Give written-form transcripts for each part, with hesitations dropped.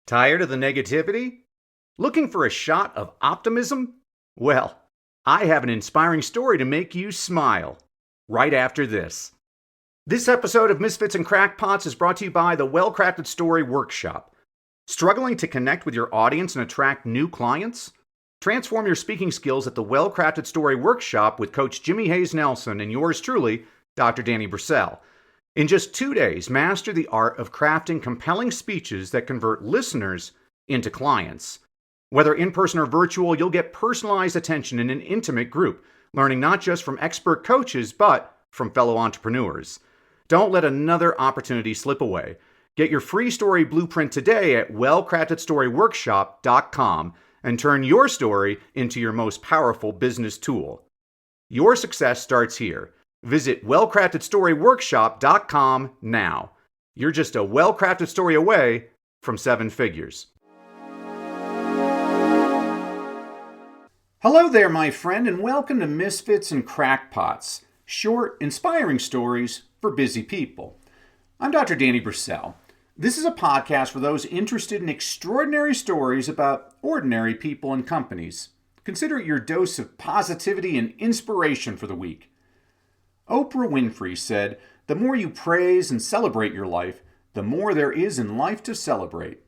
Tired of the negativity? Looking for a shot of optimism? Well, I have an inspiring story to make you smile right after this. This episode of Misfits and Crackpots is brought to you by the Well-Crafted Story Workshop. Struggling to connect with your audience and attract new clients? Transform your speaking skills at the Well-Crafted Story Workshop with Coach Jimmy Hayes Nelson and yours truly, Dr. Danny Brissell. In just 2 days, master the art of crafting compelling speeches that convert listeners into clients. Whether in-person or virtual, you'll get personalized attention in an intimate group, learning not just from expert coaches, but from fellow entrepreneurs. Don't let another opportunity slip away. Get your free story blueprint today at wellcraftedstoryworkshop.com and turn your story into your most powerful business tool. Your success starts here. Visit wellcraftedstoryworkshop.com now. You're just a well-crafted story away from 7 figures. Hello there, my friend, and welcome to Misfits and Crackpots, short, inspiring stories for busy people. I'm Dr. Danny Brissell. This is a podcast for those interested in extraordinary stories about ordinary people and companies. Consider it your dose of positivity and inspiration for the week. Oprah Winfrey said, "The more you praise and celebrate your life, the more there is in life to celebrate."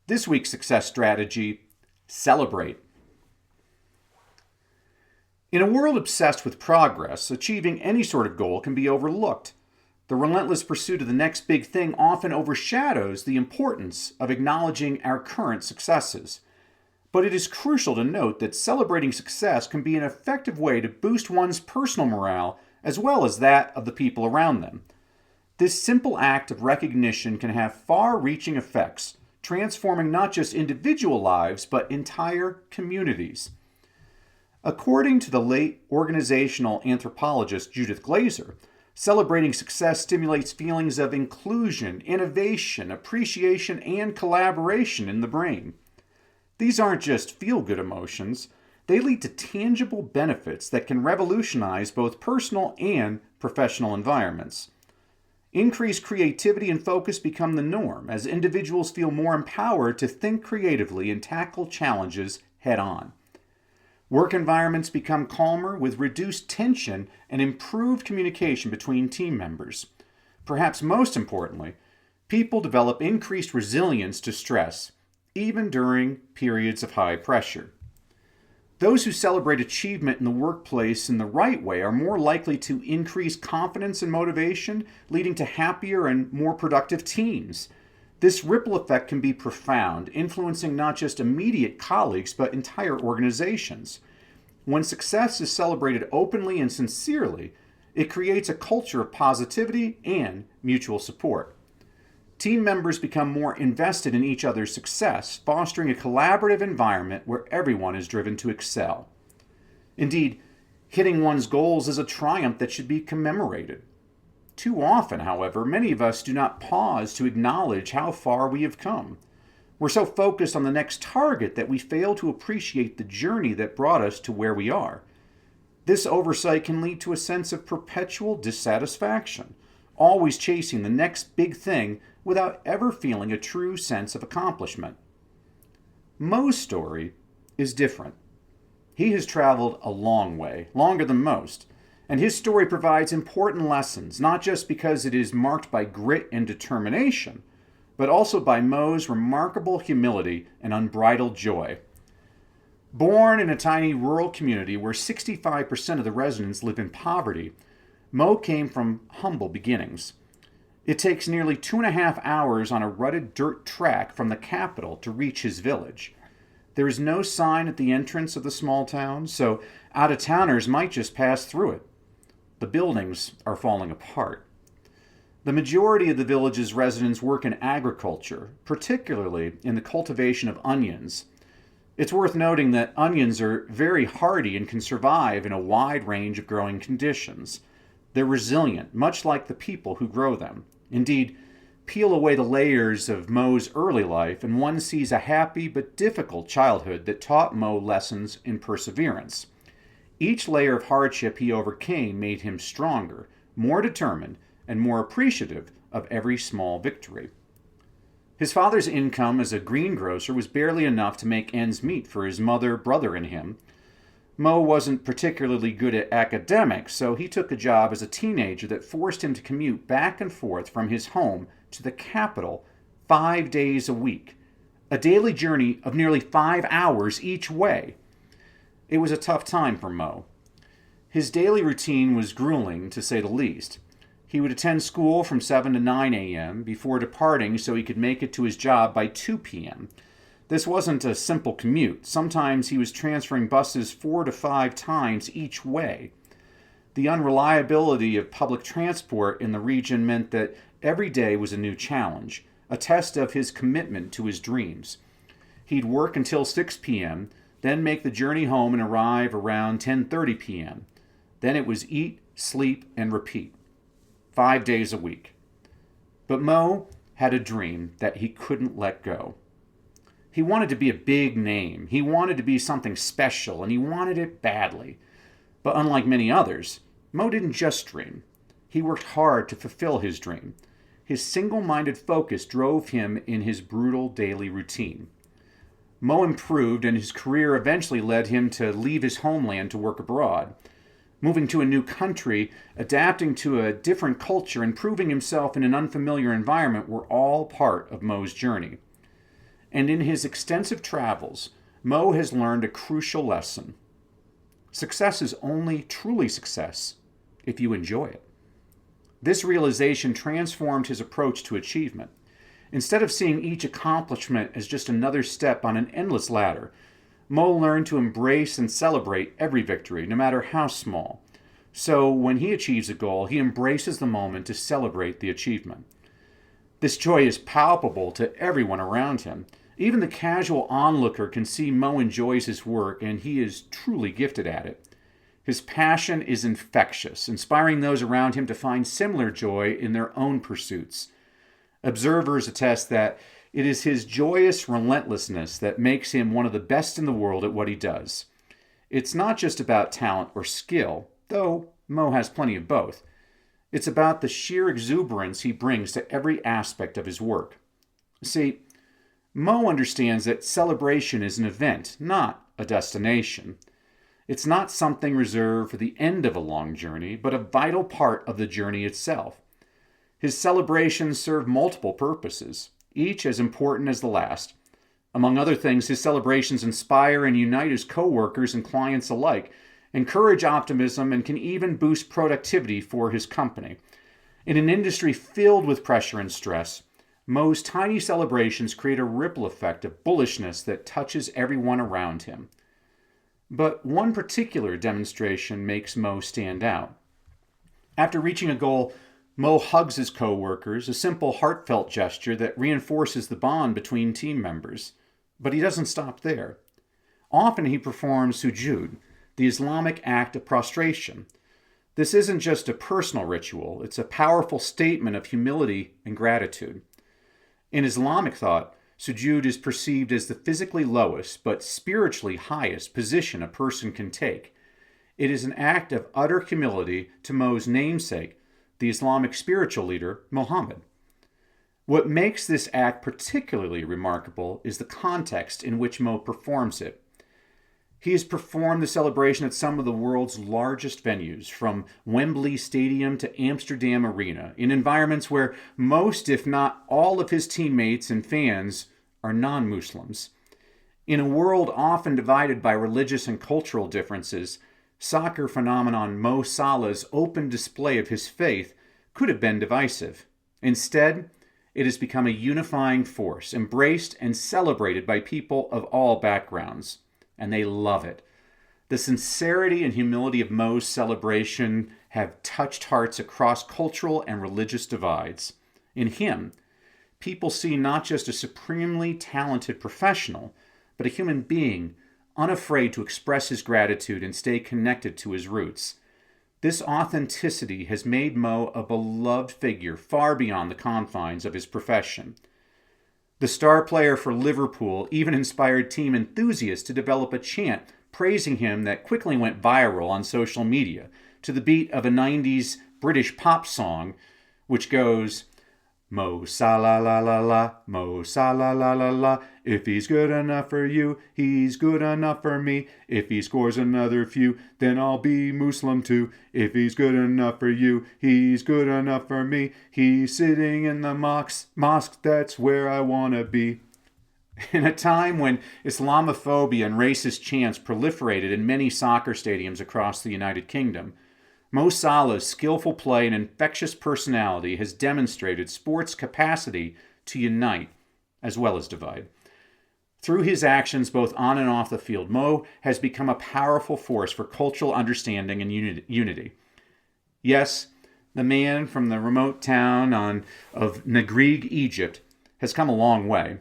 This week's success strategy: celebrate. In a world obsessed with progress, achieving any sort of goal can be overlooked. The relentless pursuit of the next big thing often overshadows the importance of acknowledging our current successes. But it is crucial to note that celebrating success can be an effective way to boost one's personal morale as well as that of the people around them. This simple act of recognition can have far-reaching effects, transforming not just individual lives, but entire communities. According to the late organizational anthropologist Judith Glaser, celebrating success stimulates feelings of inclusion, innovation, appreciation, and collaboration in the brain. These aren't just feel-good emotions. They lead to tangible benefits that can revolutionize both personal and professional environments. Increased creativity and focus become the norm as individuals feel more empowered to think creatively and tackle challenges head-on. Work environments become calmer with reduced tension and improved communication between team members. Perhaps most importantly, people develop increased resilience to stress, even during periods of high pressure. Those who celebrate achievement in the workplace in the right way are more likely to increase confidence and motivation, leading to happier and more productive teams. This ripple effect can be profound, influencing not just immediate colleagues, but entire organizations. When success is celebrated openly and sincerely, it creates a culture of positivity and mutual support. Team members become more invested in each other's success, fostering a collaborative environment where everyone is driven to excel. Indeed, hitting one's goals is a triumph that should be commemorated. Too often, however, many of us do not pause to acknowledge how far we have come. We're so focused on the next target that we fail to appreciate the journey that brought us to where we are. This oversight can lead to a sense of perpetual dissatisfaction, always chasing the next big thing without ever feeling a true sense of accomplishment. Mo's story is different. He has traveled a long way, longer than most, and his story provides important lessons, not just because it is marked by grit and determination, but also by Mo's remarkable humility and unbridled joy. Born in a tiny rural community where 65% of the residents live in poverty, Mo came from humble beginnings. It takes nearly 2.5 hours on a rutted dirt track from the capital to reach his village. There is no sign at the entrance of the small town, so out-of-towners might just pass through it. The buildings are falling apart. The majority of the village's residents work in agriculture, particularly in the cultivation of onions. It's worth noting that onions are very hardy and can survive in a wide range of growing conditions. They're resilient, much like the people who grow them. Indeed, peel away the layers of Mo's early life, and one sees a happy but difficult childhood that taught Mo lessons in perseverance. Each layer of hardship he overcame made him stronger, more determined, and more appreciative of every small victory. His father's income as a greengrocer was barely enough to make ends meet for his mother, brother, and him. Mo wasn't particularly good at academics, so he took a job as a teenager that forced him to commute back and forth from his home to the capital 5 days a week, a daily journey of nearly 5 hours each way. It was a tough time for Mo. His daily routine was grueling, to say the least. He would attend school from 7 to 9 a.m. before departing so he could make it to his job by 2 p.m. This wasn't a simple commute. Sometimes he was transferring buses 4 to 5 times each way. The unreliability of public transport in the region meant that every day was a new challenge, a test of his commitment to his dreams. He'd work until 6 p.m., then make the journey home and arrive around 10:30 p.m. Then it was eat, sleep, and repeat. 5 days a week. But Mo had a dream that he couldn't let go. He wanted to be a big name. He wanted to be something special, and he wanted it badly. But unlike many others, Mo didn't just dream. He worked hard to fulfill his dream. His single-minded focus drove him in his brutal daily routine. Mo improved, and his career eventually led him to leave his homeland to work abroad. Moving to a new country, adapting to a different culture, and proving himself in an unfamiliar environment were all part of Mo's journey. And in his extensive travels, Mo has learned a crucial lesson. Success is only truly success if you enjoy it. This realization transformed his approach to achievement. Instead of seeing each accomplishment as just another step on an endless ladder, Mo learned to embrace and celebrate every victory, no matter how small. So when he achieves a goal, he embraces the moment to celebrate the achievement. This joy is palpable to everyone around him. Even the casual onlooker can see Mo enjoys his work, and he is truly gifted at it. His passion is infectious, inspiring those around him to find similar joy in their own pursuits. Observers attest that it is his joyous relentlessness that makes him one of the best in the world at what he does. It's not just about talent or skill, though Mo has plenty of both. It's about the sheer exuberance he brings to every aspect of his work. See, Mo understands that celebration is an event, not a destination. It's not something reserved for the end of a long journey, but a vital part of the journey itself. His celebrations serve multiple purposes, each as important as the last. Among other things, his celebrations inspire and unite his coworkers and clients alike, encourage optimism, and can even boost productivity for his company. In an industry filled with pressure and stress, Mo's tiny celebrations create a ripple effect of bullishness that touches everyone around him. But one particular demonstration makes Mo stand out. After reaching a goal, Mo hugs his coworkers, a simple, heartfelt gesture that reinforces the bond between team members. But he doesn't stop there. Often he performs sujud, the Islamic act of prostration. This isn't just a personal ritual, it's a powerful statement of humility and gratitude. In Islamic thought, sujud is perceived as the physically lowest but spiritually highest position a person can take. It is an act of utter humility to Mo's namesake, the Islamic spiritual leader, Muhammad. What makes this act particularly remarkable is the context in which Mo performs it. He has performed the celebration at some of the world's largest venues, from Wembley Stadium to Amsterdam Arena, in environments where most, if not all, of his teammates and fans are non-Muslims. In a world often divided by religious and cultural differences, soccer phenomenon Mo Salah's open display of his faith could have been divisive. Instead, it has become a unifying force, embraced and celebrated by people of all backgrounds. And they love it. The sincerity and humility of Mo's celebration have touched hearts across cultural and religious divides. In him, people see not just a supremely talented professional, but a human being unafraid to express his gratitude and stay connected to his roots. This authenticity has made Mo a beloved figure far beyond the confines of his profession. The star player for Liverpool even inspired team enthusiasts to develop a chant praising him that quickly went viral on social media to the beat of a 90s British pop song, which goes, Mo sa la la la la, mo sa la la la la. If he's good enough for you, he's good enough for me. If he scores another few, then I'll be Muslim too. If he's good enough for you, he's good enough for me. He's sitting in the mosque, that's where I wanna be. In a time when Islamophobia and racist chants proliferated in many soccer stadiums across the United Kingdom, Mo Salah's skillful play and infectious personality has demonstrated sports' capacity to unite as well as divide. Through his actions both on and off the field, Mo has become a powerful force for cultural understanding and unity. Yes, the man from the remote town of Negreg, Egypt, has come a long way.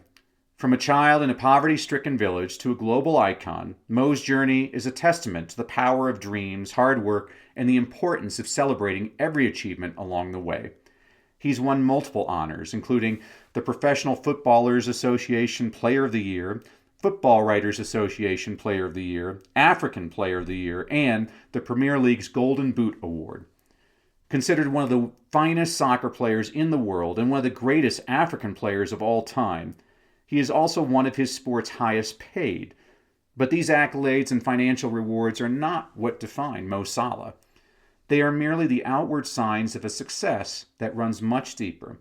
From a child in a poverty-stricken village to a global icon, Mo's journey is a testament to the power of dreams, hard work, and the importance of celebrating every achievement along the way. He's won multiple honors, including the Professional Footballers Association Player of the Year, Football Writers Association Player of the Year, African Player of the Year, and the Premier League's Golden Boot Award. Considered one of the finest soccer players in the world and one of the greatest African players of all time, he is also one of his sport's highest paid. But these accolades and financial rewards are not what define Mo Salah. They are merely the outward signs of a success that runs much deeper.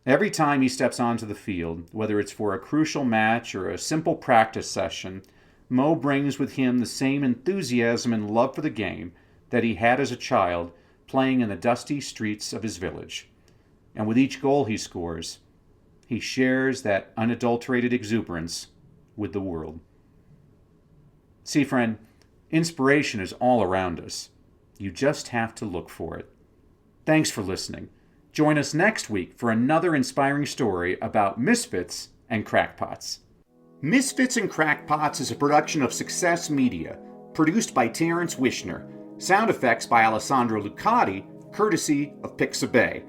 Every time he steps onto the field, whether it's for a crucial match or a simple practice session, Mo brings with him the same enthusiasm and love for the game that he had as a child playing in the dusty streets of his village. And with each goal he scores, he shares that unadulterated exuberance with the world. See, friend, inspiration is all around us. You just have to look for it. Thanks for listening. Join us next week for another inspiring story about misfits and crackpots. Misfits and Crackpots is a production of Success Media, produced by Terrence Wishner. Sound effects by Alessandro Lucati, courtesy of Pixabay.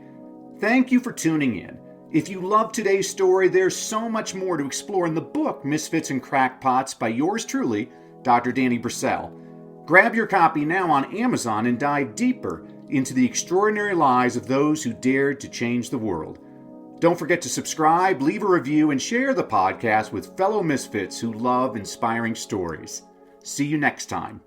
Thank you for tuning in. If you love today's story, there's so much more to explore in the book Misfits and Crackpots by yours truly, Dr. Danny Brissell. Grab your copy now on Amazon and dive deeper into the extraordinary lives of those who dared to change the world. Don't forget to subscribe, leave a review, and share the podcast with fellow misfits who love inspiring stories. See you next time.